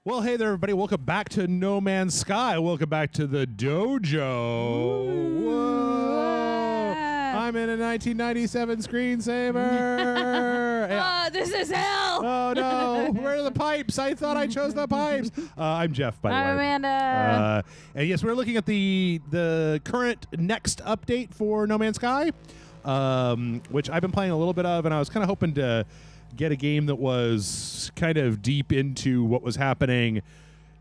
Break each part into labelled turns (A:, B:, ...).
A: Well, hey there, everybody. Welcome back to No Man's Sky. Welcome back to the Dojo. Whoa. I'm in a 1997 screensaver.
B: Oh, this is hell.
A: Oh, no. Where are the pipes? I thought I chose the pipes. I'm Jeff, by the way.
B: I'm Amanda.
A: And yes, we're looking at the current next update for No Man's Sky, which I've been playing a little bit of, and I was kind of hoping to get a game that was kind of deep into what was happening.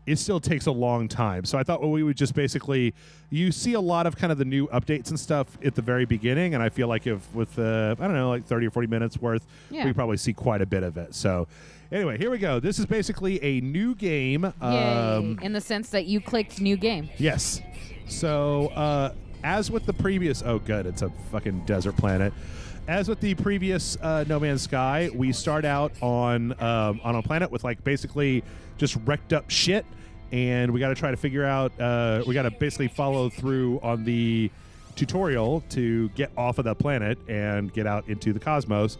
A: It still takes a long time. So I thought we would just basically, you see a lot of kind of the new updates and stuff at the very beginning. And I feel like if with, I don't know, like 30 or 40 minutes worth, we probably see quite a bit of it. So anyway, here we go. This is basically a new game.
B: Yay. In the sense that you clicked new game.
A: Yes. So as with the previous, oh good, it's a fucking desert planet. As with the previous No Man's Sky, we start out on a planet with like basically just wrecked up shit, and we got to try to figure out. We got to basically follow through on the tutorial to get off of the planet and get out into the cosmos.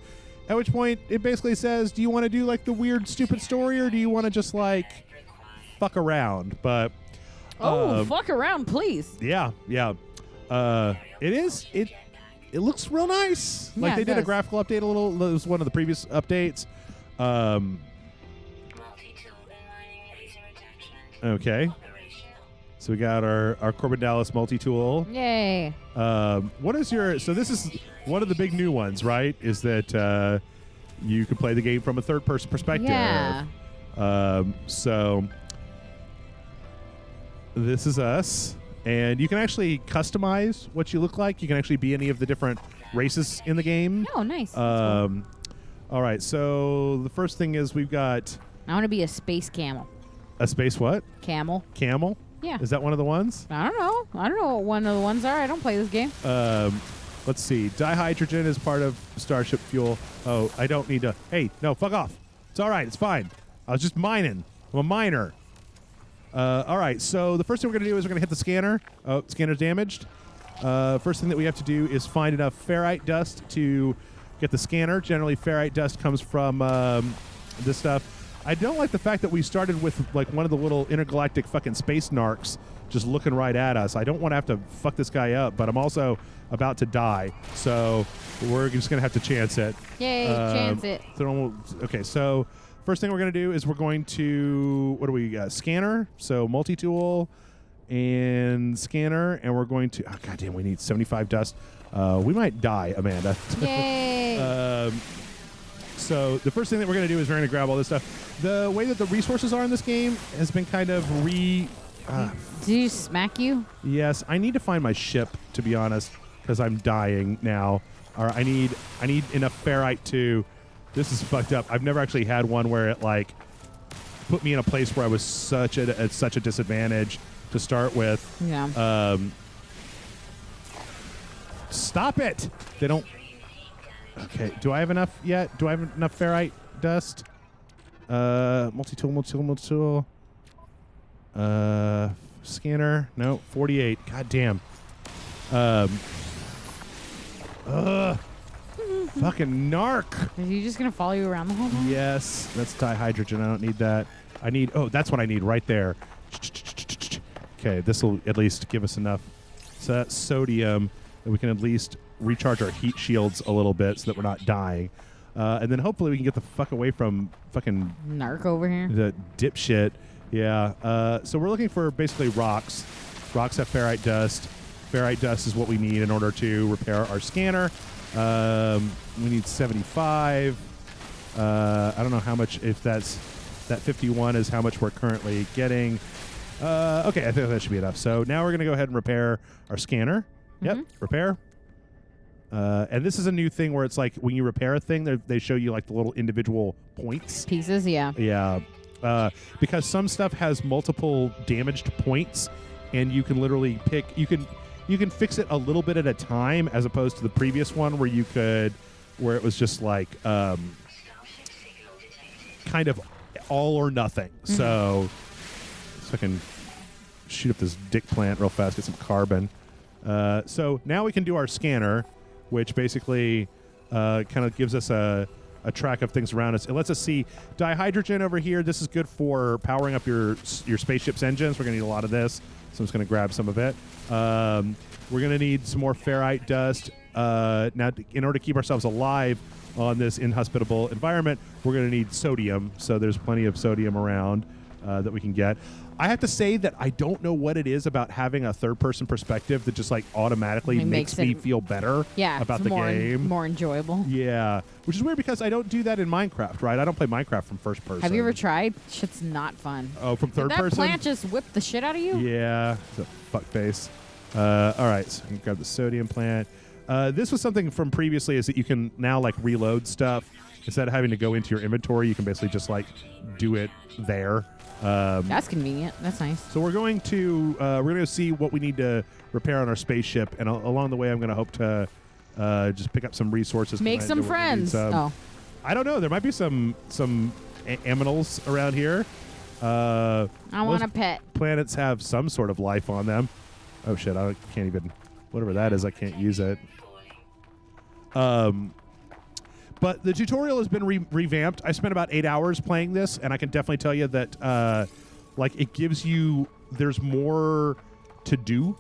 A: At which point, it basically says, "Do you want to do like the weird, stupid story, or do you want to just like fuck around?" But
B: fuck around, please.
A: Yeah. It looks real nice.
B: Yeah,
A: Like they
B: it
A: did a
B: does.
A: graphical update a little. It was one of the previous updates. Okay. So we got our Corbin Dallas multi-tool.
B: Yay.
A: What is your... So this is one of the big new ones, right? Is that you can play the game from a third-person perspective.
B: Yeah.
A: So this is us. And you can actually customize what you look like. You can actually be any of the different races in the game.
B: Oh, nice.
A: All right, so the first thing is we've got
B: I want to be a space camel.
A: a space what?
B: Camel.
A: Camel?
B: Yeah.
A: Is that one of the ones?
B: I don't know what one of the ones are. I don't play this game.
A: Let's see. Dihydrogen is part of starship fuel. Oh, I don't need to... Hey, no, fuck off. It's all right. It's fine. I was just mining. I'm a miner. All right, so the first thing we're going to do is we're going to hit the scanner. Oh, scanner's damaged. First thing that we have to do is find enough ferrite dust to get the scanner. Generally, ferrite dust comes from this stuff. I don't like the fact that we started with like one of the little intergalactic fucking space narcs just looking right at us. I don't want to have to fuck this guy up, but I'm also about to die, so we're just going to have to chance it.
B: Yay, chance it.
A: Okay, so... First thing we're going to do is we're going to, what do we got? Scanner. So multi-tool and scanner. And we're going to, oh, goddamn, we need 75 dust. We might die, Amanda.
B: Yay.
A: So the first thing that we're going to do is we're going to grab all this stuff. The way that the resources are in this game has been kind of
B: Did you smack you?
A: Yes, I need to find my ship, to be honest, because I'm dying now. All right, I need enough ferrite to... This is fucked up. I've never actually had one where it like put me in a place where I was at such a disadvantage to start with.
B: Yeah.
A: Stop it! They don't. Okay. Do I have enough yet? Do I have enough ferrite dust? Multi-tool. Scanner. No. 48. God damn. Fucking narc.
B: Are you just going to follow you around the whole time?
A: Yes, that's dihydrogen. I don't need that. I need... Oh, that's what I need right there. Okay, this will at least give us enough sodium that we can at least recharge our heat shields a little bit so that we're not dying. And then hopefully we can get the fuck away from fucking...
B: Narc over here.
A: The dipshit. Yeah. So we're looking for basically rocks. Rocks have ferrite dust. Ferrite dust is what we need in order to repair our scanner. We need 75. I don't know how much, if that 51 is how much we're currently getting. Okay, I think that should be enough. So now we're going to go ahead and repair our scanner. Yep, repair. And this is a new thing where it's like when you repair a thing, they show you like the little individual points.
B: Pieces, yeah.
A: Yeah. Because some stuff has multiple damaged points, and you can literally pick... You can fix it a little bit at a time, as opposed to the previous one where it was just like kind of all or nothing. So I can shoot up this dick plant real fast, get some carbon. So now we can do our scanner, which basically kind of gives us a a track of things around us. It lets us see dihydrogen over here. This is good for powering up your spaceship's engines. We're going to need a lot of this, so I'm just going to grab some of it. We're going to need some more ferrite dust. Now, in order to keep ourselves alive on this inhospitable environment, we're going to need sodium. So there's plenty of sodium around that we can get. I have to say that I don't know what it is about having a third-person perspective that just like automatically makes me feel better about the game.
B: More enjoyable.
A: Yeah, which is weird because I don't do that in Minecraft, right? I don't play Minecraft from first person.
B: Have you ever tried? Shit's not fun.
A: Oh, from third
B: Did
A: person?
B: that plant just whip the shit out of you?
A: Yeah, it's a fuck face. All right, so I can grab the sodium plant. This was something from previously is that you can now like reload stuff. Instead of having to go into your inventory, you can basically just like do it there.
B: That's convenient. That's nice.
A: So we're going to see what we need to repair on our spaceship, and along the way, I'm going to hope to just pick up some resources.
B: Make some friends. I
A: don't know. There might be some aminals around here.
B: I want a pet.
A: Planets have some sort of life on them. Oh shit! I can't even. Whatever that is, I can't use it. But the tutorial has been revamped. I spent about 8 hours playing this, and I can definitely tell you that, like, it gives you... There's more to do,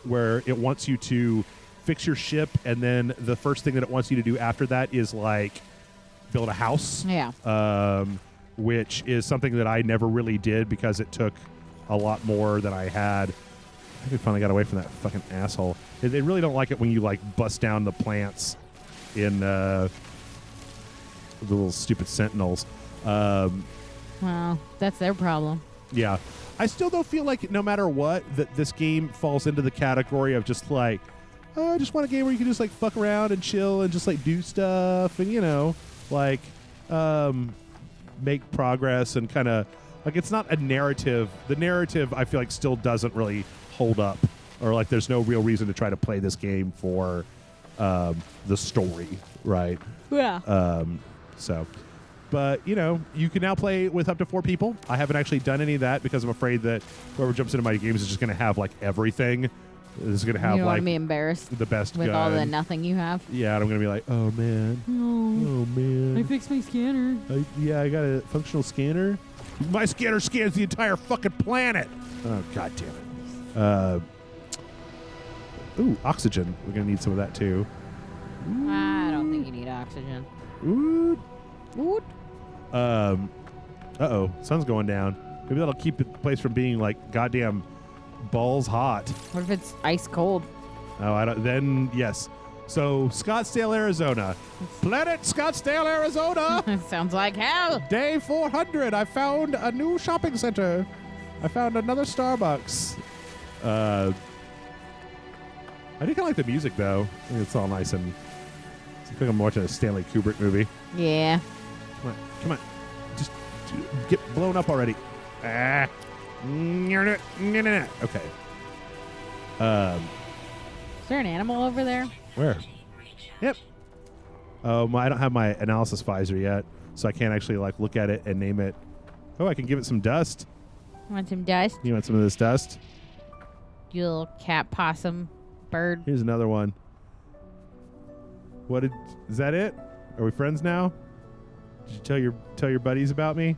A: where it wants you to fix your ship, and then the first thing that it wants you to do after that is, like, build a house.
B: Yeah.
A: Which is something that I never really did because it took a lot more than I had. I think we finally got away from that fucking asshole. They really don't like it when you, like, bust down the plants in the little stupid sentinels.
B: Well, that's their problem.
A: Yeah. I still don't feel like no matter what that this game falls into the category of just like, oh, I just want a game where you can just like fuck around and chill and just like do stuff and, you know, like make progress and kind of like it's not a narrative. The narrative I feel like still doesn't really hold up, or like there's no real reason to try to play this game for the story, right?
B: Yeah.
A: So, but you know, you can now play with up to 4 people. I haven't actually done any of that because I'm afraid that whoever jumps into my games is just going to have like everything. Is going to have
B: you don't
A: like
B: want to be embarrassed
A: the best
B: with
A: gun.
B: all the nothing you have.
A: Yeah, and I'm going to be like, oh man, oh man,
B: I fixed my scanner.
A: I got a functional scanner. My scanner scans the entire fucking planet. Oh god damn it. Ooh, oxygen. We're going to need some of that too.
B: I don't think you need oxygen.
A: Ooh.
B: Oot.
A: Uh-oh. Sun's going down. Maybe that'll keep the place from being like goddamn balls hot.
B: What if it's ice cold?
A: Oh, I don't. Then yes. So Scottsdale, Arizona. Planet Scottsdale, Arizona.
B: Sounds like hell.
A: Day 400. I found a new shopping center. I found another Starbucks. I do kind of like the music though. I think it's all nice and. I think I'm watching a Stanley Kubrick movie.
B: Yeah.
A: Come on. Just get blown up already. Okay.
B: Is there an animal over there?
A: Where? Yep. Oh, I don't have my analysis visor yet, so I can't actually like look at it and name it. Oh, I can give it some dust.
B: Want some dust?
A: You want some of this dust?
B: You little cat, possum, bird.
A: Here's another one. Is that it? Are we friends now? Did you tell your buddies about me?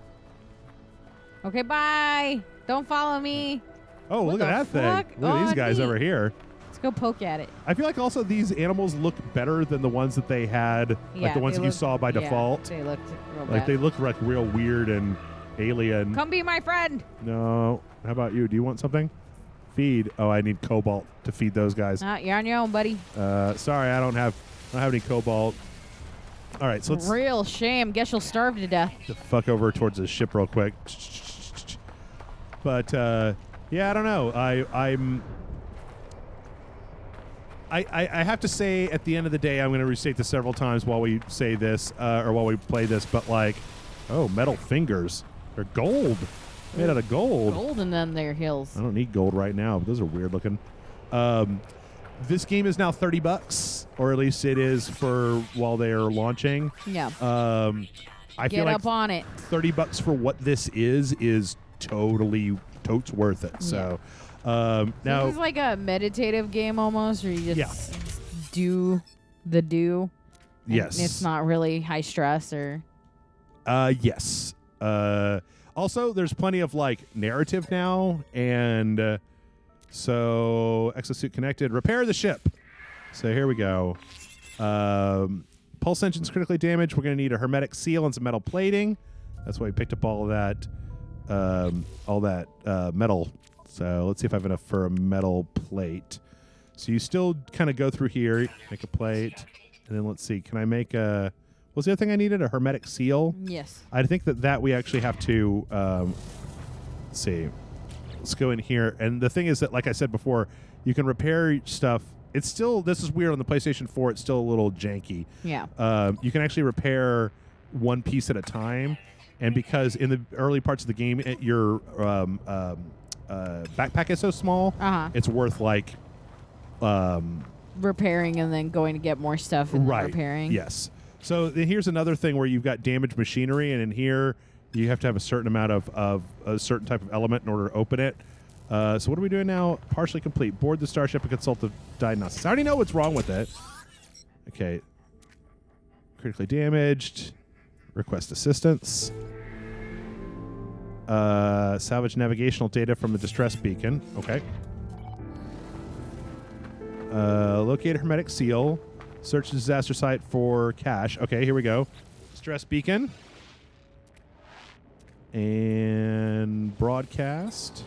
B: Okay, bye. Don't follow me.
A: Oh,
B: What
A: look at
B: the
A: that
B: fuck?
A: thing. Look at these guys
B: neat.
A: over here.
B: Let's go poke at it.
A: I feel like also these animals look better than the ones that they had, like the ones that you saw by default.
B: They looked real
A: Like
B: bad.
A: they look like real weird and alien.
B: Come be my friend.
A: No. How about you? Do you want something? Feed. Oh, I need cobalt to feed those guys.
B: You're on your own, buddy.
A: Sorry, I don't have any cobalt. All right, so let's
B: Real shame. Guess you'll starve to death.
A: the fuck over towards the ship real quick. But yeah, I don't know. I have to say at the end of the day, I'm going to restate this several times while we say this or while we play this. But like, oh, metal fingers. They're gold. Made out of gold.
B: Gold and then their hills.
A: I don't need gold right now, but those are weird looking. This game is now $30, or at least it is for while they are launching.
B: Yeah.
A: I
B: Get
A: feel like
B: up on it.
A: $30 for what this is totally totes worth it. So now
B: This is like a meditative game almost, where you just do the do.
A: Yes.
B: It's not really high stress or.
A: Yes. Also, there's plenty of like narrative now, and so exosuit connected. Repair the ship. So here we go. Pulse engine's critically damaged. We're going to need a hermetic seal and some metal plating. That's why we picked up all that metal. So let's see if I have enough for a metal plate. So you still kind of go through here, make a plate, and then let's see. Can I make a? What's the other thing I needed? A hermetic seal.
B: Yes.
A: I think that we actually have to. Let's see. Let's go in here, and the thing is that, like I said before, you can repair stuff. It's still, this is weird on the PlayStation 4. It's still a little janky.
B: Yeah.
A: You can actually repair one piece at a time, and because in the early parts of the game, your backpack is so small, it's worth like
B: repairing and then going to get more stuff and repairing.
A: Yes. So then here's another thing where you've got damaged machinery, and in here you have to have a certain amount of a certain type of element in order to open it. So what are we doing now? Partially complete. Board the starship and consult the diagnostics. I already know what's wrong with it. Okay. Critically damaged. Request assistance. Salvage navigational data from the distress beacon. Okay. Locate a hermetic seal. Search the disaster site for cache. Okay, here we go. Distress beacon. And broadcast.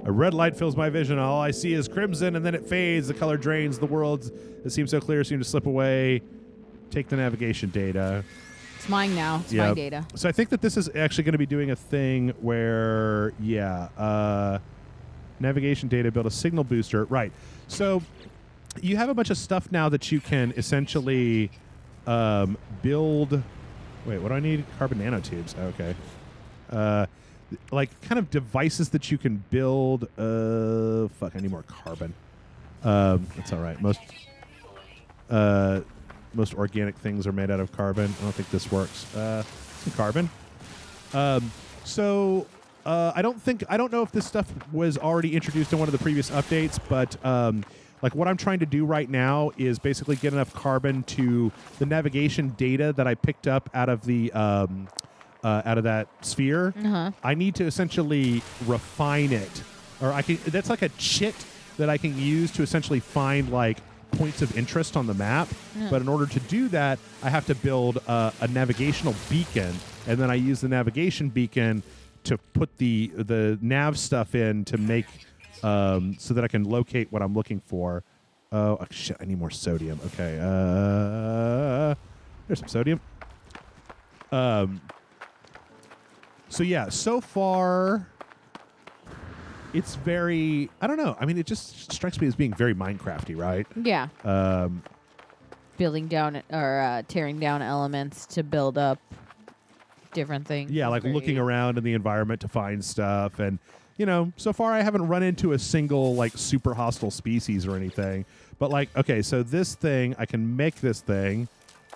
A: A red light fills my vision. All I see is crimson, and then it fades. The color drains. The worlds that seem so clear seem to slip away. Take the navigation data.
B: It's mine now. It's my data.
A: So I think that this is actually going to be doing a thing where, navigation data, build a signal booster. Right. So you have a bunch of stuff now that you can essentially build. Wait, what do I need? Carbon nanotubes. Okay. Like kind of devices that you can build. I need more carbon. That's all right. Most organic things are made out of carbon. I don't think this works. Some carbon. I don't know if this stuff was already introduced in one of the previous updates, but like what I'm trying to do right now is basically get enough carbon to the navigation data that I picked up out of the out of that sphere. I need to essentially refine it, or that's like a chit that I can use to essentially find like points of interest on the map. But in order to do that, I have to build a navigational beacon, and then I use the navigation beacon to put the nav stuff in to make so that I can locate what I'm looking for. Oh shit! I need more sodium. Okay, there's some sodium. So yeah, so far it's very, I don't know. I mean, it just strikes me as being very Minecrafty, right?
B: Yeah. Building down or tearing down elements to build up different things.
A: Yeah, like looking around in the environment to find stuff. And, you know, so far I haven't run into a single, like, super hostile species or anything. But, like, okay, so this thing, I can make this thing.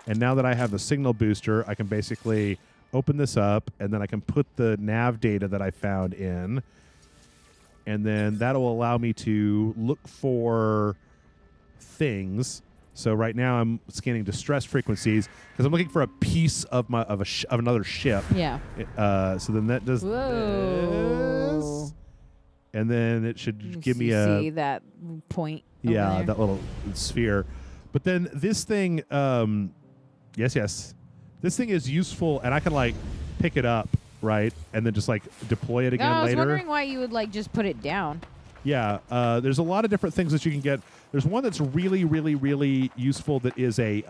A: And now that I have the signal booster, I can basically open this up, and then I can put the nav data that I found in. And then that'll allow me to look for things. So right now I'm scanning distress frequencies because I'm looking for a piece of another ship.
B: Yeah.
A: So then that does this, and then it should give me a
B: see that point.
A: Yeah, that little sphere. But then this thing, yes, this thing is useful, and I can like pick it up, right, and then just like deploy it again later.
B: I was wondering why you would like just put it down.
A: Yeah, there's a lot of different things that you can get. There's one that's really, really, really useful that is a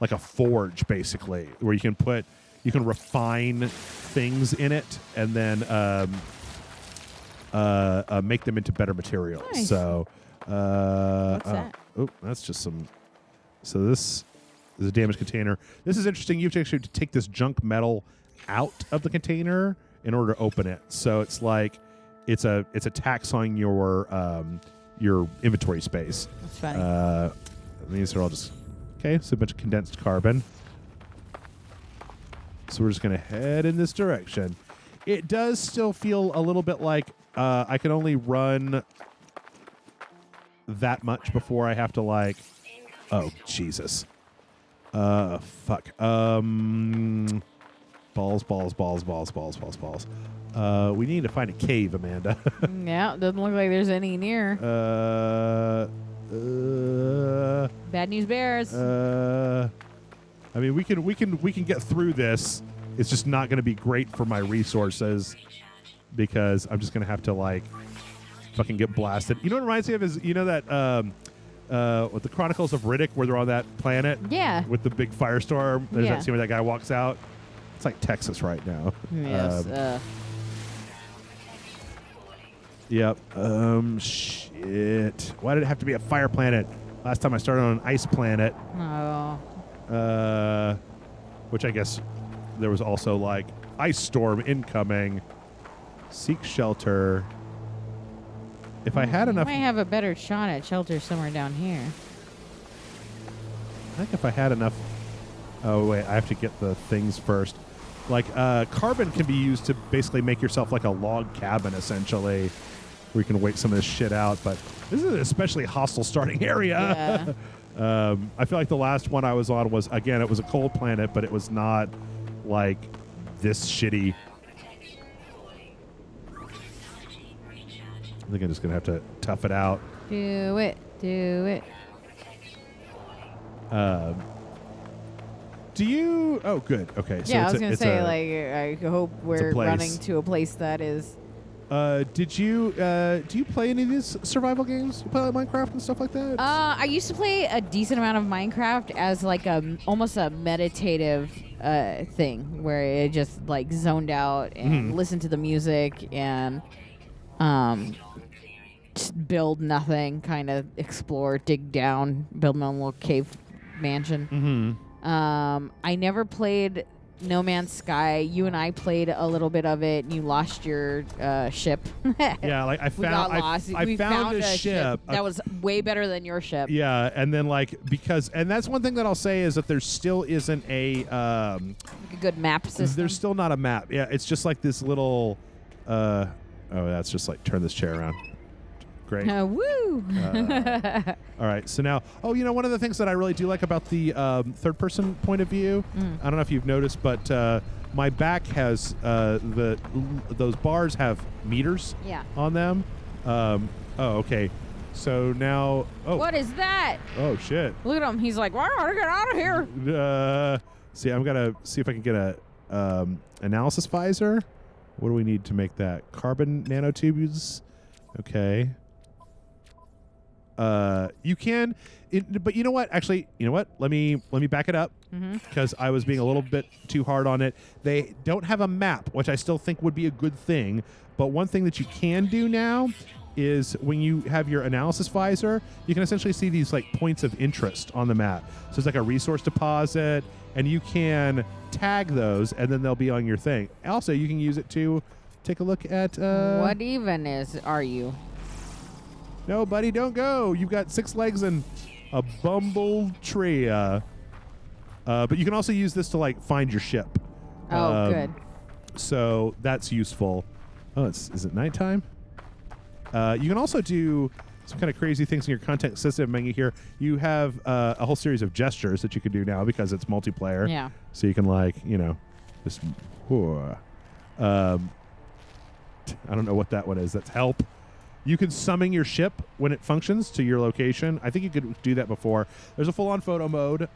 A: like a forge, basically, where you can refine things in it and then make them into better materials.
B: Nice.
A: So,
B: what's that?
A: Oh, that's just some. So this is a damaged container. This is interesting. You have to actually take this junk metal out of the container in order to open it. So it's like it's a tax on your inventory space.
B: That's funny.
A: These are all just okay. So a bunch of condensed carbon. So we're just going to head in this direction. It does still feel a little bit like I can only run that much before I have to like. Oh Jesus. Fuck. Balls. We need to find a cave, Amanda.
B: Yeah, doesn't look like there's any near. Bad news bears.
A: I mean, we can get through this. It's just not going to be great for my resources because I'm just going to have to like fucking get blasted. You know what it reminds me of is that with the Chronicles of Riddick where they're on that planet.
B: Yeah.
A: With the big firestorm. There's that scene where that guy walks out. It's like Texas right now.
B: Yes.
A: Yep. Shit. Why did it have to be a fire planet? Last time I started on an ice planet.
B: Oh.
A: Which I guess there was also like ice storm incoming. Seek shelter. If I had enough,
B: might have a better shot at shelter somewhere down here.
A: I think if I had enough. Oh wait, I have to get the things first. Like carbon can be used to basically make yourself like a log cabin, essentially, where you can wait some of this shit out. But this is an especially hostile starting area.
B: Yeah.
A: I feel like the last one I was on was, again, it was a cold planet, but it was not like this shitty. I think I'm just going to have to tough it out.
B: Do it.
A: Do you... Oh, good. Okay. So
B: Yeah, I was going to say, I hope we're running to a place that is...
A: do you play any of these survival games? You play like Minecraft and stuff like that?
B: I used to play a decent amount of Minecraft as like almost a meditative thing where it just like zoned out and listened to the music and just build nothing, kind of explore, dig down, build my own little cave mansion. I never played No Man's Sky. You and I played a little bit of it, and you lost your ship.
A: Yeah, like I found I found a ship
B: that was way better than your ship.
A: Yeah, and then and that's one thing that I'll say is that there still isn't a
B: like a good map system.
A: There's still not a map. Yeah, it's just like this little. Oh, that's just like turn this chair around. Great.
B: Woo!
A: All right, so now, one of the things that I really do like about the third-person point of view, I don't know if you've noticed, but my back has those bars have meters on them. Okay. So now,
B: what is that?
A: Oh shit!
B: Look at him. He's like, "I gotta get out of here."
A: See, I'm gonna see if I can get a analysis visor. What do we need to make that? Carbon nanotubes. Okay. You can, but you know what? Actually, you know what? Let me back it up because I was being a little bit too hard on it. They don't have a map, which I still think would be a good thing. But one thing that you can do now is when you have your analysis visor, you can essentially see these like points of interest on the map. So it's like a resource deposit, and you can tag those, and then they'll be on your thing. Also, you can use it to take a look at.
B: What even are you?
A: No, buddy, don't go. You've got 6 legs and a bumble tree. But you can also use this to like find your ship.
B: Oh, good.
A: So that's useful. Oh, is it nighttime? You can also do some kind of crazy things in your content sensitive menu here. You have a whole series of gestures that you can do now because it's multiplayer.
B: Yeah.
A: So you can just. I don't know what that one is. That's help. You can summon your ship when it functions to your location. I think you could do that before. There's a full-on photo mode.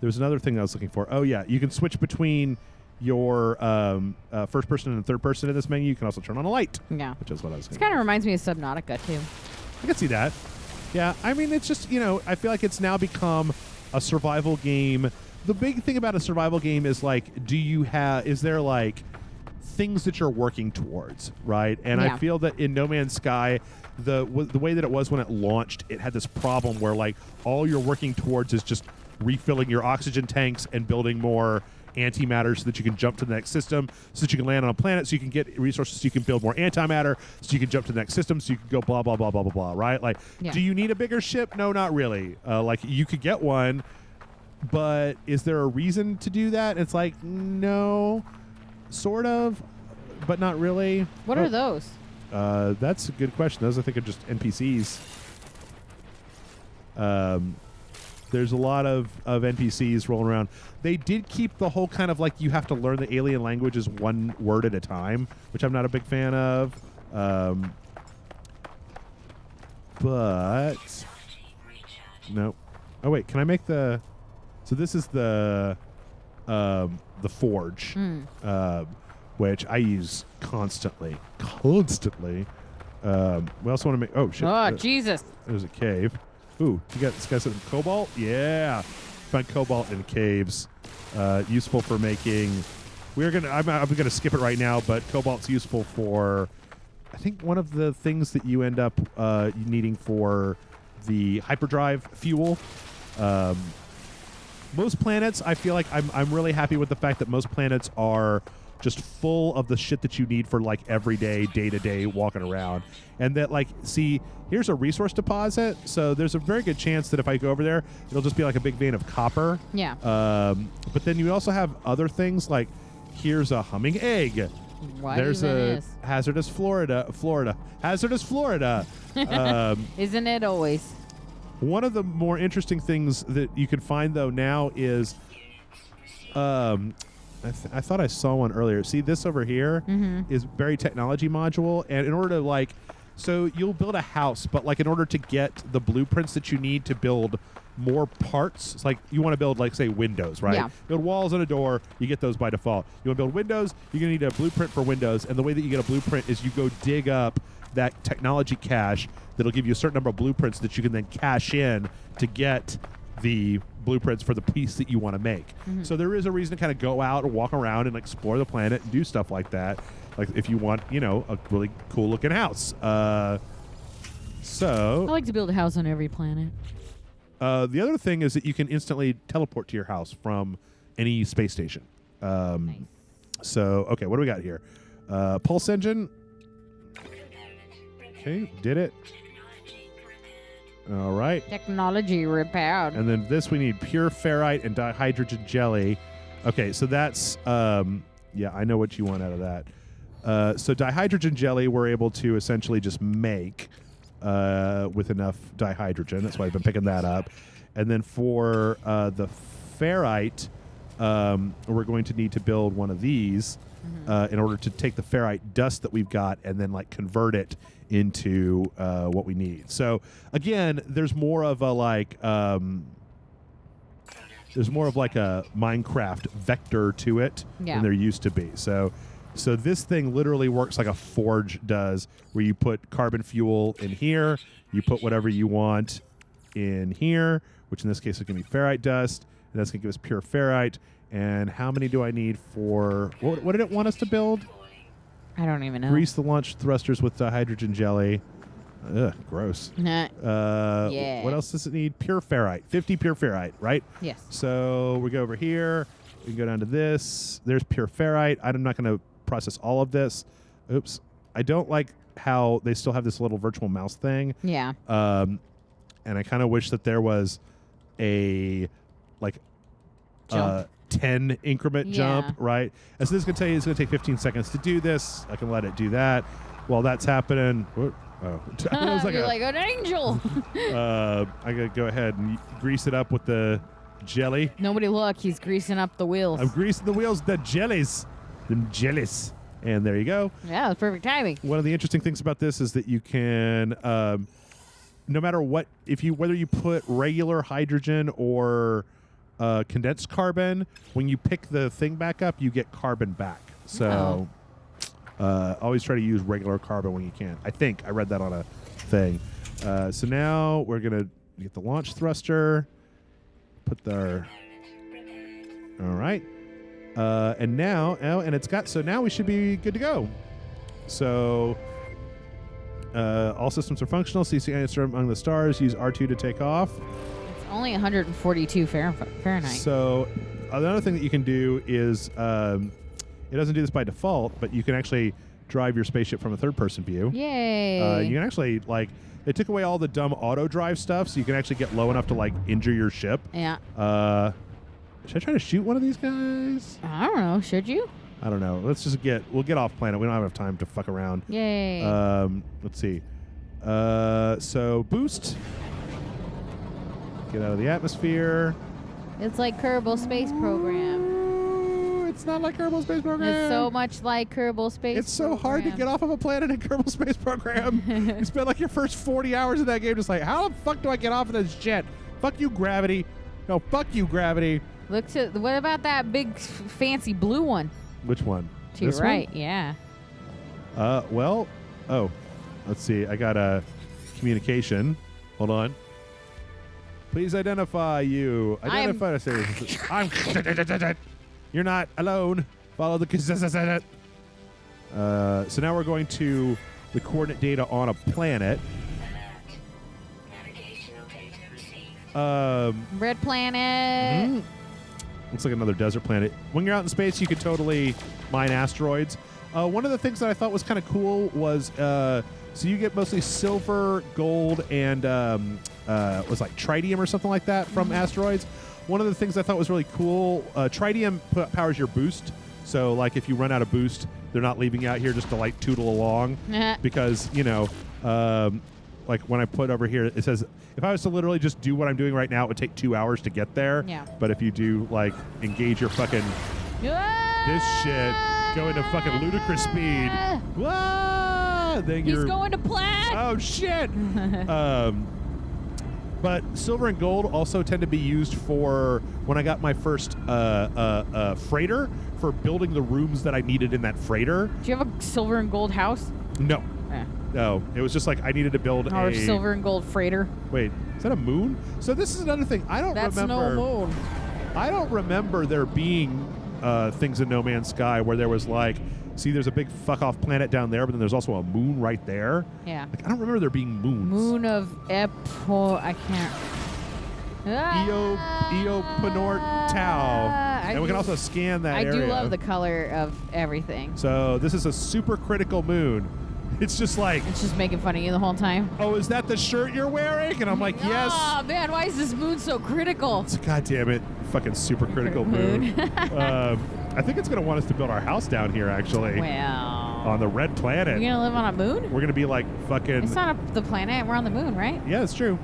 A: There's another thing I was looking for. Oh, yeah. You can switch between your first person and third person in this menu. You can also turn on a light.
B: Yeah.
A: Which is what I was
B: This kind of reminds me of Subnautica, too.
A: I can see that. Yeah. I mean, it's just, I feel like it's now become a survival game. The big thing about a survival game is, like, is there, like, things that you're working towards, right? And I feel that in No Man's Sky, the way that it was when it launched, it had this problem where like all you're working towards is just refilling your oxygen tanks and building more antimatter so that you can jump to the next system, so that you can land on a planet, so you can get resources, so you can build more antimatter, so you can jump to the next system, so you can go blah blah blah blah blah blah, right? Like, do you need a bigger ship? No, not really. Like you could get one, but is there a reason to do that? It's like, no. Sort of, but not really.
B: What are those?
A: That's a good question. Those I think are just NPCs. There's a lot of NPCs rolling around. They did keep the whole kind of like you have to learn the alien languages one word at a time, which I'm not a big fan of. But no. Oh wait, can I make the? So this is the forge, which I use constantly. We also want to make. Oh shit!
B: Oh Jesus!
A: There's a cave. Ooh, you got this guy some cobalt? Yeah, find cobalt in caves. Useful for making. I'm gonna skip it right now, but cobalt's useful for. I think one of the things that you end up needing for the hyperdrive fuel. Most planets, I feel like I'm really happy with the fact that most planets are just full of the shit that you need for like everyday, day-to-day walking around. And that like, see, here's a resource deposit. So there's a very good chance that if I go over there, it'll just be like a big vein of copper.
B: Yeah.
A: But then you also have other things like here's a humming egg.
B: Why
A: There's
B: even
A: a
B: is?
A: hazardous Florida. Hazardous Florida.
B: Isn't it always?
A: One of the more interesting things that you can find though now is, I thought I saw one earlier. See this over here is berry technology module, and in order to like, so you'll build a house, but like in order to get the blueprints that you need to build more parts, it's like you want to build like say windows, right?
B: Yeah.
A: Build walls and a door, you get those by default. You want to build windows, you're gonna need a blueprint for windows, and the way that you get a blueprint is you go dig up that technology cache that'll give you a certain number of blueprints that you can then cache in to get the blueprints for the piece that you want to make. So there is a reason to kind of go out and walk around and explore the planet and do stuff like that. Like if you want, a really cool looking house.
B: I like to build a house on every planet.
A: The other thing is that you can instantly teleport to your house from any space station.
B: Nice.
A: So, okay, what do we got here? Pulse engine. Okay, did it. All right.
B: Technology repaired.
A: And then this we need pure ferrite and dihydrogen jelly. Okay, so that's, yeah, I know what you want out of that. So dihydrogen jelly we're able to essentially just make with enough dihydrogen. That's why I've been picking that up. And then for the ferrite, we're going to need to build one of these in order to take the ferrite dust that we've got and then like convert it into what we need. So again, there's more of a like a Minecraft vector to it than there used to be. So this thing literally works like a forge does, where you put carbon fuel in here, you put whatever you want in here, which in this case is going to be ferrite dust, and that's going to give us pure ferrite. And how many do I need for what did it want us to build?
B: I don't even know.
A: Grease the launch thrusters with dihydrogen jelly. Ugh, gross.
B: Yeah.
A: What else does it need? Pure ferrite. 50 pure ferrite, right?
B: Yes.
A: So we go over here. We can go down to this. There's pure ferrite. I'm not going to process all of this. Oops. I don't like how they still have this little virtual mouse thing.
B: Yeah.
A: And I kind of wish that there was a like 10 increment jump, right? And so this is going to tell you it's going to take 15 seconds to do this. I can let it do that. While that's happening, it was like
B: You're like an angel.
A: I got to go ahead and grease it up with the jelly.
B: Nobody look. He's greasing up the wheels.
A: I'm greasing the wheels, the jellies. Them jellies. And there you go.
B: Yeah, that's perfect timing.
A: One of the interesting things about this is that you can, no matter what, whether you put regular hydrogen or condensed carbon, when you pick the thing back up, you get carbon back. So always try to use regular carbon when you can. I think I read that on a thing. So now we're going to get the launch thruster, put our... All right. And now, so now we should be good to go. So all systems are functional. CC answer among the stars. Use R2 to take off.
B: It's only 142 Fahrenheit.
A: So another thing that you can do is, it doesn't do this by default, but you can actually drive your spaceship from a third-person view.
B: Yay!
A: You can actually, like, they took away all the dumb auto-drive stuff, so you can actually get low enough to, like, injure your ship.
B: Yeah.
A: Should I try to shoot one of these guys?
B: I don't know. Should you?
A: I don't know. Let's just we'll get off planet. We don't have enough time to fuck around.
B: Yay.
A: Let's see. So boost. Get out of the atmosphere.
B: It's like Kerbal Space Program.
A: Ooh, it's not like Kerbal Space Program.
B: It's so much like Kerbal Space
A: It's so hard to get off of a planet in Kerbal Space Program. You spend like your first 40 hours of that game just like, how the fuck do I get off of this shit? Fuck you, gravity. No, fuck you, gravity.
B: What about that big fancy blue one?
A: Which one?
B: To your
A: This
B: right,
A: one?
B: yeah.
A: Let's see. I got a communication. Hold on. Please identify you. Identify. I'm. You're not alone. Follow the. So now we're going to the coordinate data on a planet.
B: Red planet.
A: Mm-hmm. Looks like another desert planet. When you're out in space, you could totally mine asteroids. One of the things that I thought was kind of cool was so you get mostly silver, gold, and was like tritium or something like that from asteroids. One of the things I thought was really cool, tritium powers your boost. So like if you run out of boost, they're not leaving you out here just to like tootle along because like when I put over here, it says if I was to literally just do what I'm doing right now, it would take 2 hours to get there.
B: Yeah.
A: But if you do like engage your fucking this shit, go into fucking ludicrous speed. Whoa! Then
B: He's going to plat.
A: Oh shit! But silver and gold also tend to be used for when I got my first freighter for building the rooms that I needed in that freighter.
B: Do you have a silver and gold house?
A: No. No, it was just like I needed to build
B: a silver and gold freighter.
A: Wait, is that a moon? So this is another thing.
B: That's
A: remember.
B: no moon.
A: I don't remember there being things in No Man's Sky where there was like, see, there's a big fuck off planet down there, but then there's also a moon right there.
B: Yeah.
A: Like I don't remember there being moons.
B: Moon of I can't.
A: Eo Penort Tau. And we can also scan that area.
B: I do love the color of everything.
A: So this is a super critical moon. It's just like...
B: It's just making fun of you the whole time.
A: Oh, is that the shirt you're wearing? And I'm like, yes.
B: Oh, man, why is this moon so critical?
A: God damn it. Fucking super critical moon. I think it's going to want us to build our house down here, actually.
B: Well...
A: On the red planet.
B: You're going to live on a moon?
A: We're going to be like fucking...
B: It's not the planet. We're on the moon, right?
A: Yeah, it's true.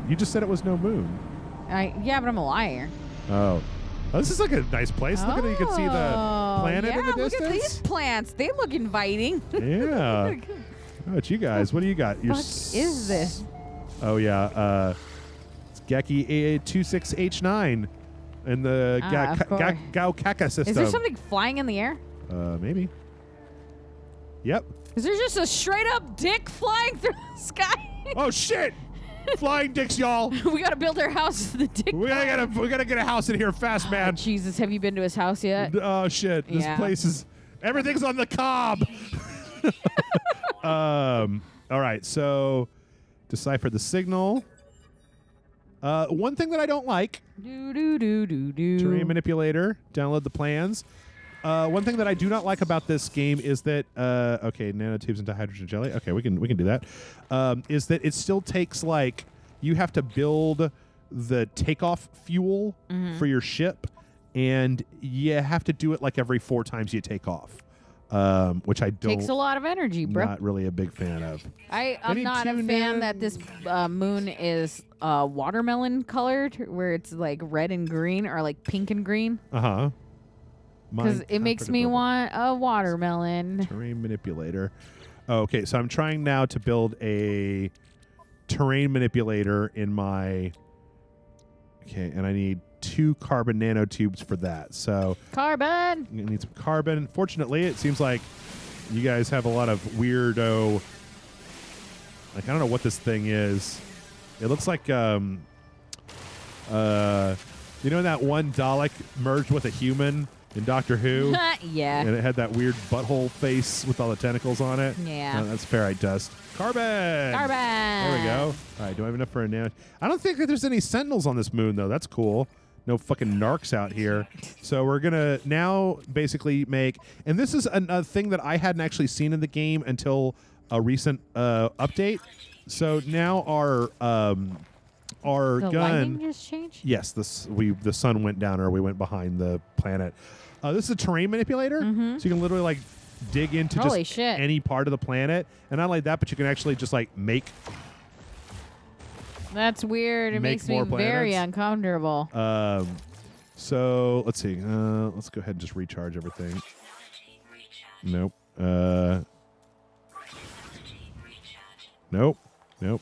A: You just said it was no moon.
B: Yeah, but I'm a liar.
A: Oh, this is like a nice place. Look at it. You can see the planet in the distance.
B: Look at these plants. They look inviting.
A: Yeah. How about you guys? What do you got?
B: What is this?
A: Oh, yeah. It's Geki A26H9 in the Gaokaka system.
B: Is there something flying in the air?
A: Maybe. Yep.
B: Is there just a straight up dick flying through the sky?
A: Oh, shit. Flying dicks, y'all.
B: We gotta build our house to the dick.
A: We gotta get a house in here fast, man.
B: Jesus, have you been to his house yet?
A: Oh shit, this place is everything's on the cob. All right, so decipher the signal. One thing that I don't like. Terrain manipulator. Download the plans. One thing that I do not like about this game is that nanotubes into hydrogen jelly. Okay, we can do that. Is that it still takes like you have to build the takeoff fuel for your ship, and you have to do it like every 4 times you take off, which I don't.
B: Takes a lot of energy, bro.
A: Not really a big fan of.
B: I'm not a fan that this moon is watermelon colored, where it's like red and green or like pink and green. Because it makes me want a watermelon.
A: Terrain manipulator. Okay, so I'm trying now to build a terrain manipulator in my... Okay, and I need 2 carbon nanotubes for that. So
B: carbon!
A: I need some carbon. Fortunately, it seems like you guys have a lot of weirdo... Like, I don't know what this thing is. It looks like... you know that one Dalek merged with a human... in Doctor Who?
B: Yeah.
A: And it had that weird butthole face with all the tentacles on it?
B: Yeah.
A: That's ferrite dust. Carbon!
B: Carbon!
A: There we go. All right, do I have enough for a nano? I don't think that there's any sentinels on this moon, though. That's cool. No fucking narcs out here. So we're going to now basically make... And this is a thing that I hadn't actually seen in the game until a recent update. So now our
B: the
A: gun...
B: lighting just changed?
A: Yes, the sun went down, or we went behind the planet. This is a terrain manipulator, so you can literally like dig into
B: Holy
A: just
B: shit.
A: any part of the planet, and not only that, but you can actually just like make.
B: That's weird. It
A: Make
B: makes me
A: more
B: very
A: planets.
B: uncomfortable.
A: So let's see. Let's go ahead and just recharge everything. Nope. Nope. Nope.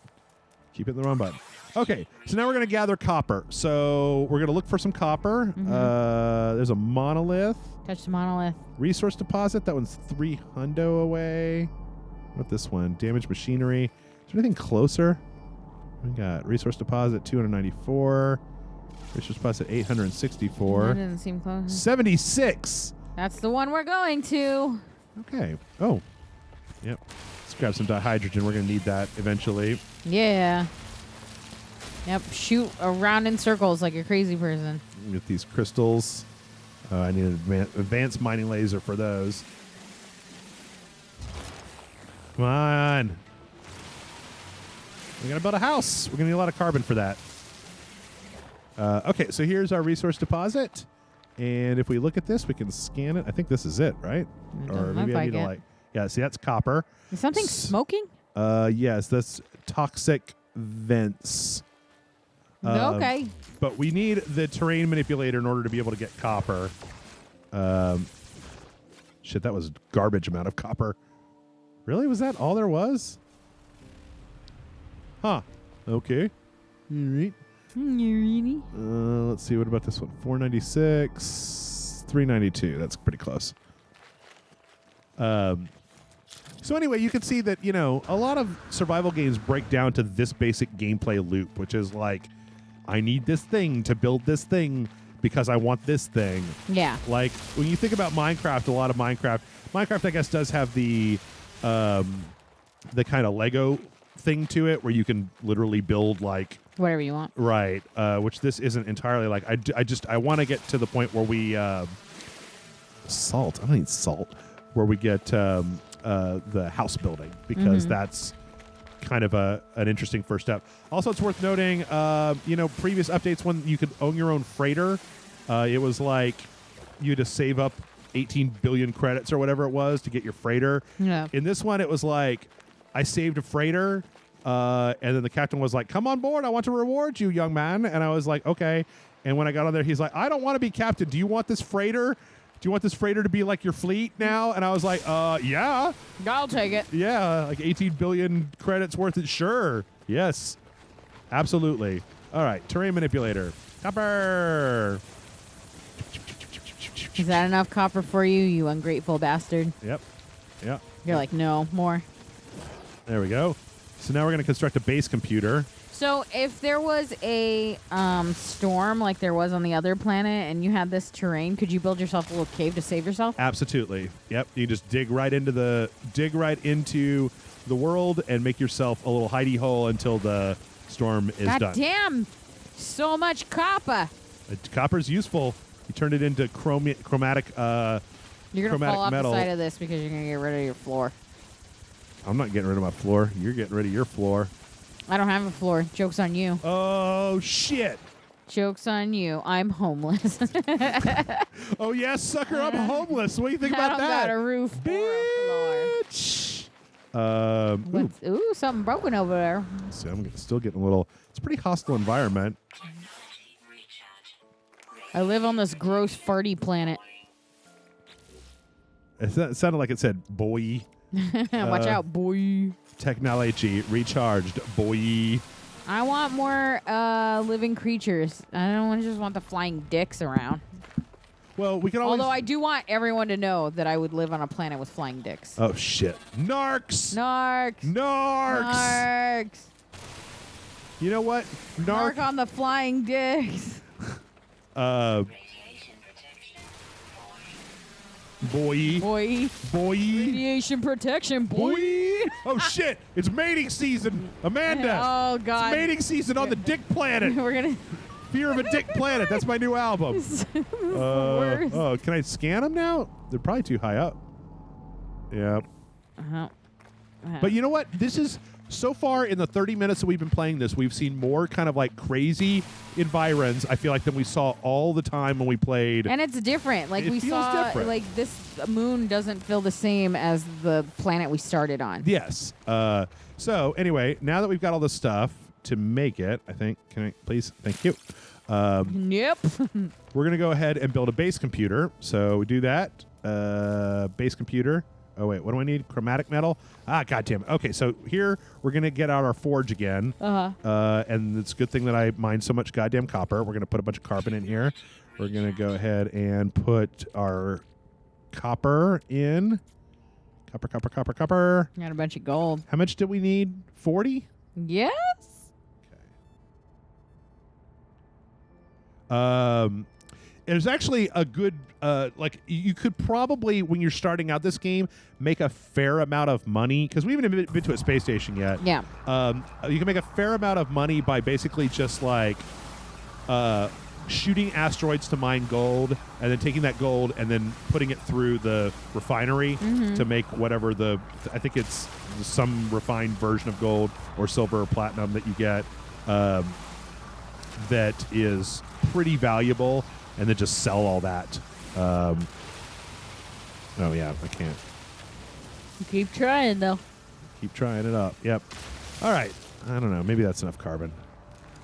A: Keep hitting the wrong button. Okay, so now we're going to gather copper. So we're going to look for some copper. There's a monolith.
B: Touch the monolith.
A: Resource deposit. That one's 3 hundo away. What this one? Damaged machinery. Is there anything closer? We got resource deposit 294. Resource deposit 864.
B: That didn't seem close.
A: 76.
B: That's the one we're going to.
A: Okay. Oh. Yep. Let's grab some dihydrogen. We're going to need that eventually.
B: Yeah. Yep. Shoot around in circles like a crazy person.
A: Get these crystals. I need an advanced mining laser for those. Come on. We got to build a house. We're going to need a lot of carbon for that. Okay, so here's our resource deposit. And if we look at this, we can scan it. I think this is it, right? Or maybe I need to like... Yeah, see, that's copper.
B: Is something smoking?
A: Yes, that's toxic vents.
B: Okay.
A: But we need the terrain manipulator in order to be able to get copper. Shit, that was garbage amount of copper. Really? Was that all there was? Huh. Okay. All right. Let's see. What about this one? 496, 392. That's pretty close. So anyway, you can see that, a lot of survival games break down to this basic gameplay loop, which is like, I need this thing to build this thing because I want this thing.
B: Yeah.
A: Like, when you think about Minecraft, a lot of Minecraft, I guess, does have the kind of Lego thing to it where you can literally build, like...
B: Whatever you want.
A: Right. Which this isn't entirely like. I want to get to the point where we... salt. I don't need salt. Where we get the house building, because that's kind of an interesting first step. Also, it's worth noting, previous updates when you could own your own freighter, it was like you had to save up 18 billion credits or whatever it was to get your freighter.
B: Yeah.
A: In this one, it was like I saved a freighter, and then the captain was like, "Come on board, I want to reward you, young man." And I was like, "Okay." And when I got on there, he's like, "I don't want to be captain. Do you want this freighter? Do you want this freighter to be like your fleet now?" And I was like, yeah.
B: I'll take it.
A: Yeah, like 18 billion credits worth it. Sure. Yes. Absolutely. All right. Terrain manipulator. Copper.
B: Is that enough copper for you, you ungrateful bastard?
A: Yep. Yep.
B: You're like, no, more.
A: There we go. So now we're going to construct a base computer.
B: So if there was a storm like there was on the other planet and you had this terrain, could you build yourself a little cave to save yourself?
A: Absolutely. Yep. You just dig right into the world and make yourself a little hidey hole until the storm is done.
B: God damn! So much copper.
A: Copper's useful. You turn it into chromatic
B: You're gonna
A: chromatic
B: fall off
A: metal.
B: the side of this because you're gonna get rid of your floor.
A: I'm not getting rid of my floor. You're getting rid of your floor.
B: I don't have a floor. Joke's on you.
A: Oh, shit.
B: Joke's on you. I'm homeless.
A: Oh, yes, sucker, I'm homeless. What do you think
B: I
A: about
B: don't
A: that?
B: got a roof or a
A: Bitch.
B: floor. Ooh, something broken over there.
A: So I'm still getting a little... It's a pretty hostile environment.
B: I live on this gross farty planet.
A: It sounded like it said, boy.
B: Watch out, boy.
A: Technology recharged, boy.
B: I want more living creatures. I don't just want the flying dicks around.
A: Well, we can always...
B: Although I do want everyone to know that I would live on a planet with flying dicks.
A: Oh, shit. Narcs!
B: Narcs!
A: Narcs!
B: Narcs!
A: You know what?
B: Narc on the flying dicks.
A: Boy.
B: Boy.
A: Boy.
B: Radiation protection, boy.
A: Oh, shit. It's mating season. Amanda.
B: Oh, God.
A: It's mating season on the Dick Planet.
B: We're going to...
A: Fear of a Dick Planet. That's my new album.
B: This is the worst.
A: Oh, can I scan them now? They're probably too high up. Yep.
B: Uh-huh.
A: But you know what? This is so far in the 30 minutes that we've been playing this, we've seen more kind of like crazy environs, I feel like, than we saw all the time when we played.
B: And it's different. Like
A: It
B: we
A: feels
B: saw,
A: different.
B: like this moon doesn't feel the same as the planet we started on.
A: Yes. So anyway, now that we've got all this stuff to make it, I think, can I please? Thank you.
B: Yep.
A: We're going to go ahead and build a base computer. So we do that. Base computer. Oh, wait. What do I need? Chromatic metal? Ah, goddamn it. Okay, so here we're going to get out our forge again. And it's a good thing that I mined so much goddamn copper. We're going to put a bunch of carbon in here. We're going to go ahead and put our copper in. Copper.
B: Got a bunch of gold.
A: How much did we need? 40?
B: Yes.
A: There's actually a good, like, you could probably, when you're starting out this game, make a fair amount of money, because we haven't been to a space station yet.
B: Yeah.
A: You can make a fair amount of money by basically just, like, shooting asteroids to mine gold, and then taking that gold and then putting it through the refinery to make whatever I think it's some refined version of gold or silver or platinum that you get that is pretty valuable, and then just sell all that. Oh, yeah, I can't.
B: Keep trying, though.
A: Keep trying it up. Yep. All right. I don't know. Maybe that's enough carbon.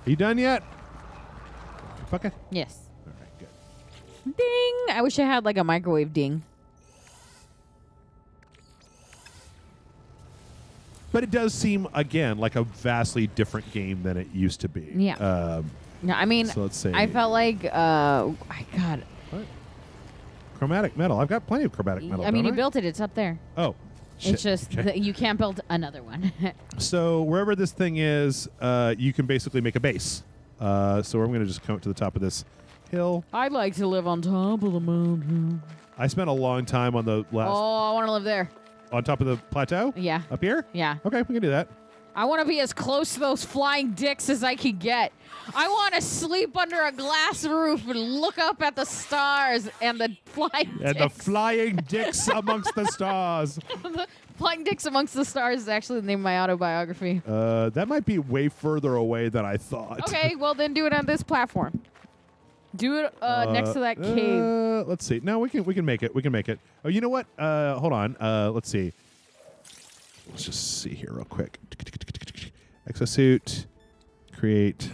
A: Are you done yet? Okay.
B: Yes.
A: All right, good.
B: Ding! I wish I had like a microwave ding.
A: But it does seem, again, like a vastly different game than it used to be.
B: Yeah. No, I mean,
A: So let's see.
B: I felt like, I got.
A: What? Chromatic metal. I've got plenty of chromatic metal.
B: I mean,
A: don't
B: you built it. It's up there.
A: Oh. Shit.
B: It's just
A: Okay.
B: that you can't build another one.
A: So wherever this thing is, you can basically make a base. So I'm going to just come up to the top of this hill.
B: I'd like to live on top of the mountain.
A: I spent a long time on the last
B: Oh, I want to live there.
A: on top of the plateau.
B: Yeah.
A: Up here.
B: Yeah.
A: Okay, we can do that.
B: I want to be as close to those flying dicks as I can get. I want to sleep under a glass roof and look up at the stars and the flying
A: And
B: dicks.
A: the flying dicks amongst the stars.
B: The flying dicks amongst the stars is actually the name of my autobiography.
A: That might be way further away than I thought.
B: Okay, well then do it on this platform. Do it next to that cave.
A: Let's see. No, we can make it. We can make it. Oh, you know what? Hold on. Let's see. Let's just see here real quick. Exosuit. Create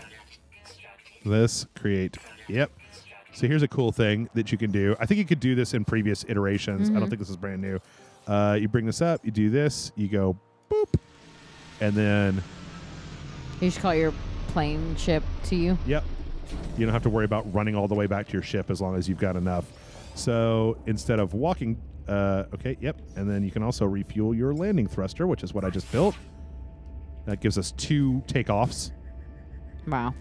A: this. Create. Yep. So here's a cool thing that you can do. I think you could do this in previous iterations. I don't think this is brand new. You bring this up. You do this. You go boop. And then,
B: You just call your plane ship to you.
A: yep. You don't have to worry about running all the way back to your ship as long as you've got enough. So instead of walking, okay, yep. And then you can also refuel your landing thruster, which is what I just built. That gives us 2 takeoffs.
B: Wow.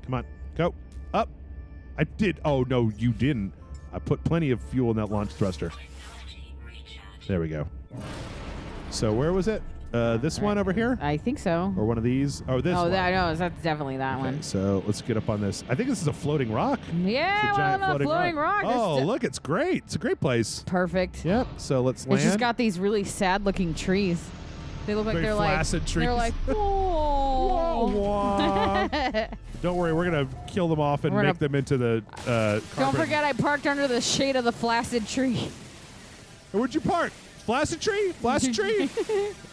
A: Come on, go up. I did. Oh, no, you didn't. I put plenty of fuel in that launch thruster. There we go. So where was it? This one over here?
B: I think so.
A: Or one of these? Oh, this one.
B: No, that's definitely that
A: Okay,
B: one.
A: so let's get up on this. I think this is a floating rock.
B: Yeah,
A: It's a giant
B: well, floating rock.
A: Oh,
B: That's
A: look, it's great. It's a great place.
B: perfect.
A: Yep. So let's land.
B: It's just got these really sad-looking trees. They look like
A: Very
B: they're
A: flaccid
B: like
A: trees.
B: they're like whoa.
A: Whoa. Don't worry, we're gonna kill them off and
B: We're
A: make
B: gonna-
A: them into the.
B: Don't
A: carbon.
B: forget, I parked under the shade of the flaccid tree.
A: Where'd you park? Flaccid tree? Flaccid tree?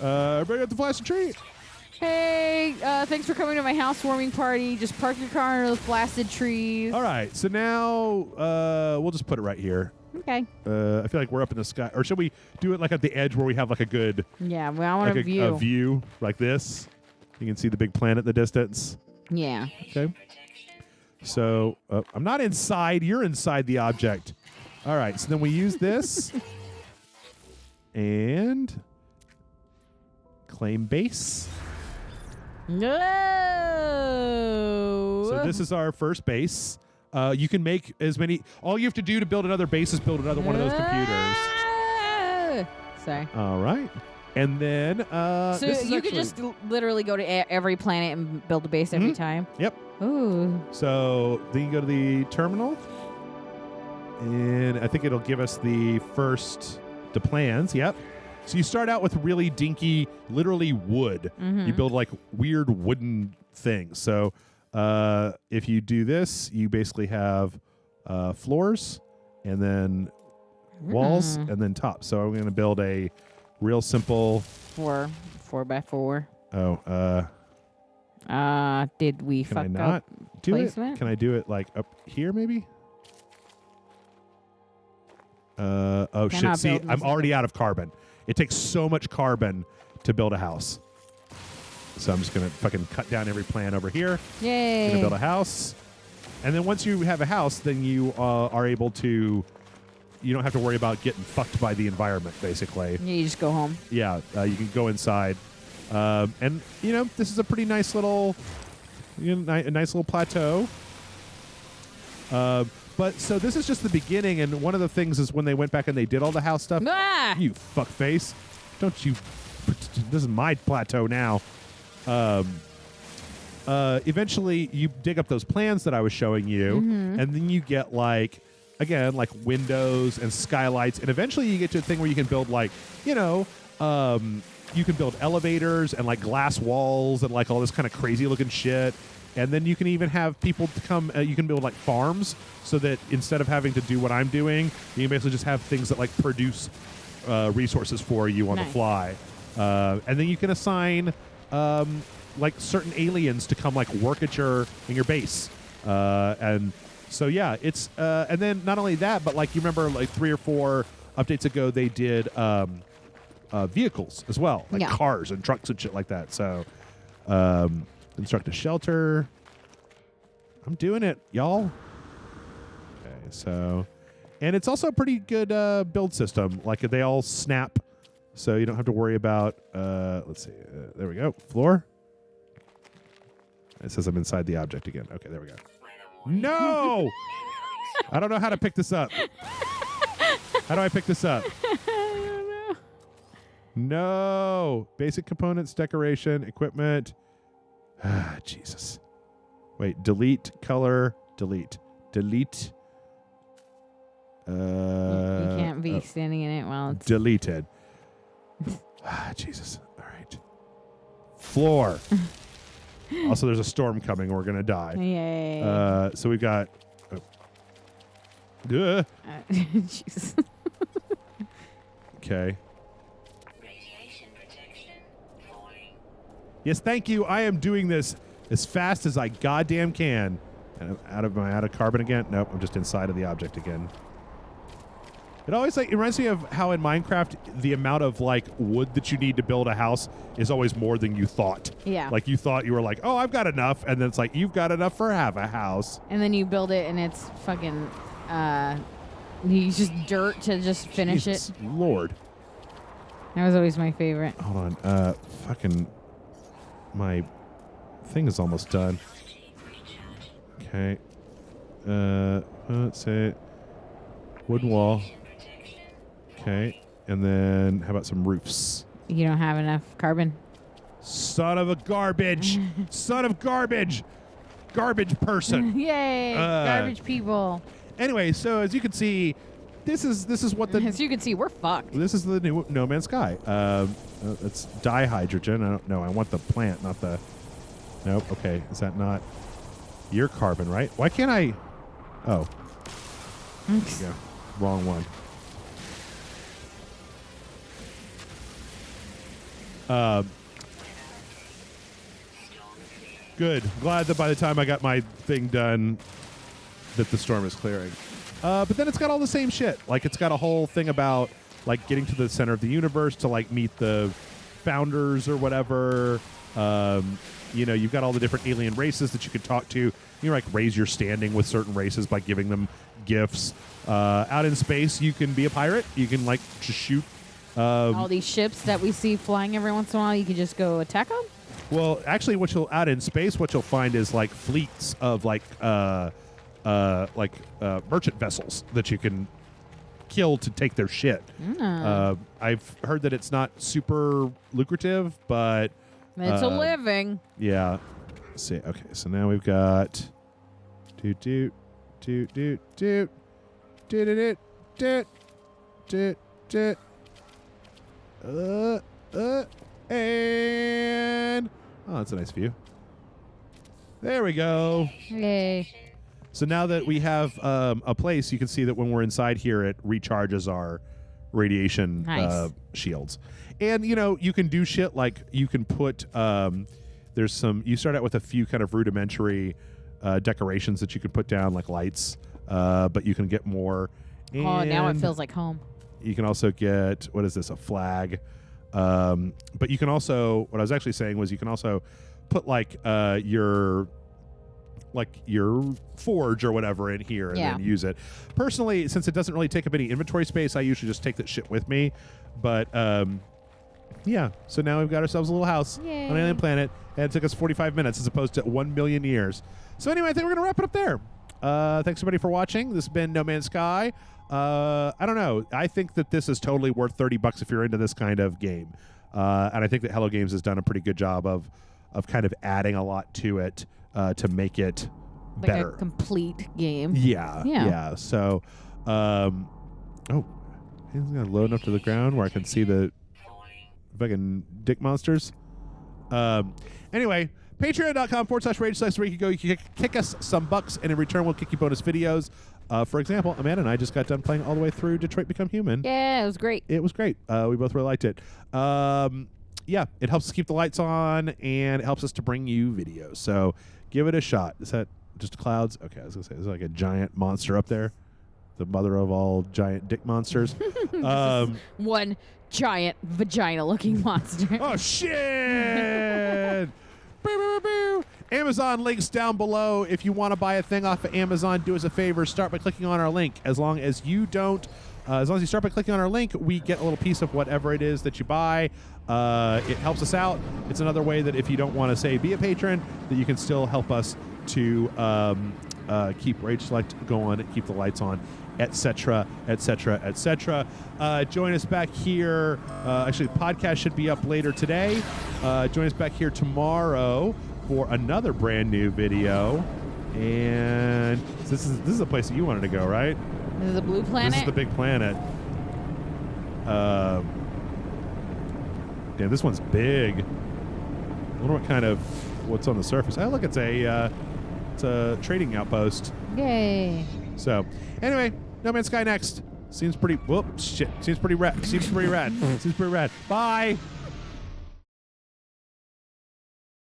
A: Everybody at the flaccid tree?
B: Hey, thanks for coming to my housewarming party. Just park your car under the flaccid trees.
A: All right. So now we'll just put it right here.
B: Okay.
A: I feel like we're up in the sky. Or should we do it like at the edge where we have like a good
B: Yeah, well, I want
A: like
B: a view.
A: a view like this? You can see the big planet in the distance.
B: Yeah.
A: Okay. So I'm not inside. You're inside the object. All right. So then we use this and claim base.
B: No.
A: So this is our first base. You can make as many. All you have to do to build another base is build another one of those computers.
B: Sorry.
A: All right. And then
B: So
A: this is
B: you
A: actually,
B: could just literally go to every planet and build a base every time.
A: Yep.
B: Ooh.
A: So then you go to the terminal, and I think it'll give us the plans. Yep. So you start out with really dinky, literally wood. You build like weird wooden things. So if you do this, you basically have floors and then walls and then top. So I'm going to build a real simple
B: 4x4.
A: Oh,
B: did we
A: can
B: fuck
A: I not
B: up
A: do
B: placement?
A: it? Can I do it like up here maybe? Oh shit!
B: Cannot
A: See,
B: build
A: I'm
B: unless
A: already
B: it's-
A: out of carbon. It takes so much carbon to build a house. So I'm just gonna fucking cut down every plan over here.
B: Yay!
A: Gonna build a house, and then once you have a house, then you are able to. You don't have to worry about getting fucked by the environment, basically.
B: Yeah, you just go home.
A: Yeah, you can go inside, and you know this is a pretty nice little, a nice little plateau. But so this is just the beginning, and one of the things is when they went back and they did all the house stuff.
B: Ah!
A: You fuckface! Don't you? This is my plateau now. Eventually, you dig up those plans that I was showing you, and then you get like windows and skylights, and eventually you get to a thing where you can build you can build elevators and like glass walls and like all this kind of crazy looking shit. And then you can even have people to come. You can build like farms, so that instead of having to do what I'm doing, you can basically just have things that like produce resources for you on the fly. And then you can assign like certain aliens to come like work at in your base. And so yeah, it's and then not only that, but like you remember like 3 or 4 updates ago, they did vehicles as well, like cars and trucks and shit like that. So. Construct a shelter. I'm doing it, y'all. Okay, so... And it's also a pretty good build system. Like, they all snap, so you don't have to worry about... let's see. There we go. Floor. It says I'm inside the object again. Okay, there we go. No! I don't know how to pick this up. How do I pick this up?
B: I don't know.
A: No! Basic components, decoration, equipment... Ah, Jesus. Wait, delete, color, delete. Delete.
B: You can't be standing in it while it's...
A: Deleted. Ah, Jesus. All right. Floor. Also, there's a storm coming. We're going to die.
B: Yay.
A: So we've got...
B: Jesus.
A: Okay. Yes, thank you. I am doing this as fast as I goddamn can. And I'm out of carbon again? Nope, I'm just inside of the object again. It always it reminds me of how in Minecraft the amount of like wood that you need to build a house is always more than you thought.
B: Yeah.
A: Like you thought you were like, oh, I've got enough, and then it's like you've got enough for half a house.
B: And then you build it, and it's fucking. You use just dirt to just finish
A: Jesus
B: it.
A: Lord.
B: That was always my favorite.
A: Hold on. Fucking. My thing is almost done. Okay. Let's say wooden wall. Okay. And then how about some roofs?
B: You don't have enough carbon.
A: Son of a garbage. Son of garbage. Garbage person.
B: Yay! Garbage people.
A: Anyway, so as you can see, this is what the
B: As you can see, we're fucked.
A: this is the new No Man's Sky. It's dihydrogen. I don't know. I want the plant, not the. Nope. Okay. Is that not your carbon? Right? Why can't I? Oh. Yeah. Wrong one. Good. Glad that by the time I got my thing done, that the storm is clearing. But then it's got all the same shit. Like it's got a whole thing about like getting to the center of the universe to like meet the founders or whatever. You've got all the different alien races that you can talk to. You like raise your standing with certain races by giving them gifts. Out in space, you can be a pirate. You can like just shoot.
B: All these ships that we see flying every once in a while, you can just go attack them.
A: Well, actually, what you'll find is like fleets of merchant vessels that you can kill to take their shit. I've heard that it's not super lucrative, but
B: it's a living.
A: Yeah. Let's see. Okay, so now we've got doot. And oh, that's a nice view. There we go.
B: Yay.
A: So now that we have a place, you can see that when we're inside here, it recharges our radiation shields. And, you know, you can do shit like you can put, there's some, you start out with a few kind of rudimentary decorations that you can put down, like lights, but you can get more. And
B: oh, now it feels like home.
A: you can also get, what is this, a flag. But you can also, what I was actually saying was you can also put like your forge or whatever in here and then use it. Personally, since it doesn't really take up any inventory space, I usually just take that shit with me. But yeah, so now we've got ourselves a little house on an alien planet, and it took us 45 minutes as opposed to 1 million years. So anyway, I think we're going to wrap it up there. Thanks everybody for watching. This has been No Man's Sky. I don't know. I think that this is totally worth $30 if you're into this kind of game. And I think that Hello Games has done a pretty good job of kind of adding a lot to it to make it
B: like
A: better.
B: A complete game.
A: Yeah. So, oh, it's gonna low enough to the ground where I can see the fucking dick monsters. Anyway, patreon.com/rage/, where you can go. You can kick us some bucks, and in return, we'll kick you bonus videos. For example, Amanda and I just got done playing all the way through Detroit Become Human.
B: Yeah, it was great.
A: It was great. We both really liked it. Yeah, it helps us keep the lights on, and it helps us to bring you videos. So give it a shot. Is that just clouds? Okay, I was going to say, there's like a giant monster up there. The mother of all giant dick monsters.
B: One giant vagina-looking monster.
A: Oh, shit! Boo, boo, boo, boo. Amazon links down below. If you want to buy a thing off of Amazon, do us a favor. Start by clicking on our link. As long as you start by clicking on our link, we get a little piece of whatever it is that you buy. It helps us out. It's another way that if you don't want to, say, be a patron, that you can still help us to keep Rage Select going, keep the lights on, etc., etc., etc. Join us back here. Actually, the podcast should be up later today. Join us back here tomorrow for another brand new video. And this is the place that you wanted to go, right?
B: This is the blue planet?
A: This is the big planet. Damn, this one's big. I wonder what's on the surface. Oh, look, it's a trading outpost.
B: Yay.
A: So, anyway, No Man's Sky next. Seems pretty, Seems pretty rad. Seems pretty rad. Bye.